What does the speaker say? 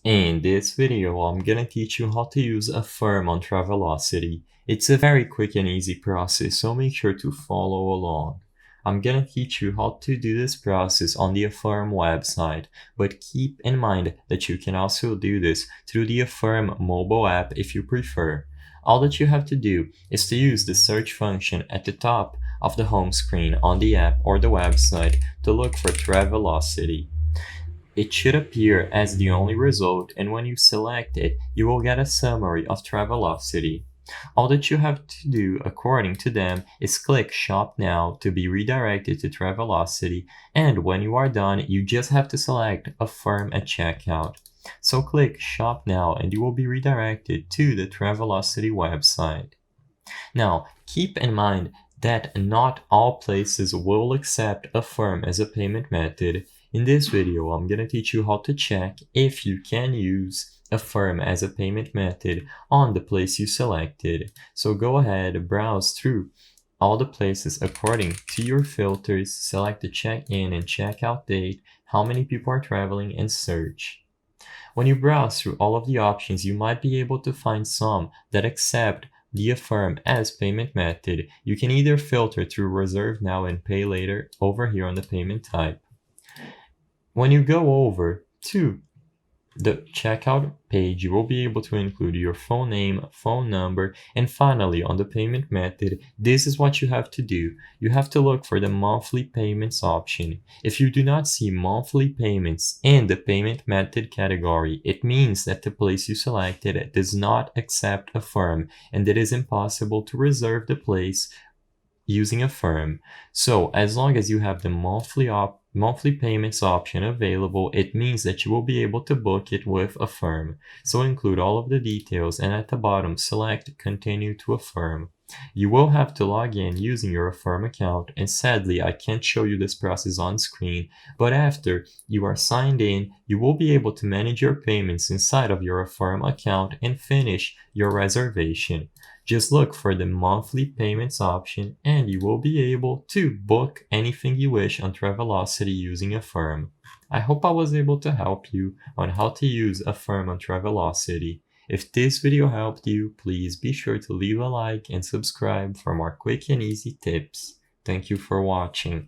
In this video, I'm gonna teach you how to use Affirm on Travelocity. It's a very quick and easy process, so make sure to follow along. I'm gonna teach you how to do this process on the Affirm website, but keep in mind that you can also do this through the Affirm mobile app if you prefer. All that you have to do is to use the search function at the top of the home screen on the app or the website to look for Travelocity. It should appear as the only result, and when you select it, you will get a summary of Travelocity. All that you have to do, according to them, is click Shop Now to be redirected to Travelocity, and when you are done, you just have to select Affirm at checkout. So click Shop Now and you will be redirected to the Travelocity website. Now, keep in mind that not all places will accept Affirm as a payment method. In this video, I'm going to teach you how to check if you can use Affirm as a payment method on the place you selected. So go ahead, browse through all the places according to your filters, select the check-in and check-out date, how many people are traveling, and search. When you browse through all of the options, you might be able to find some that accept the Affirm as payment method. You can either filter through Reserve Now and Pay Later over here on the payment type. When you go over to the checkout page, you will be able to include your phone name, phone number, and finally on the payment method, this is what you have to do. You have to look for the monthly payments option. If you do not see monthly payments in the payment method category, it means that the place you selected does not accept Affirm and it is impossible to reserve the place using Affirm. So as long as you have the monthly payments option available, it means that you will be able to book it with Affirm. So include all of the details and at the bottom select Continue to Affirm. You will have to log in using your Affirm account, and sadly I can't show you this process on screen, but after you are signed in, you will be able to manage your payments inside of your Affirm account and finish your reservation. Just look for the monthly payments option and you will be able to book anything you wish on Travelocity using Affirm. I hope I was able to help you on how to use Affirm on Travelocity. If this video helped you, please be sure to leave a like and subscribe for more quick and easy tips. Thank you for watching.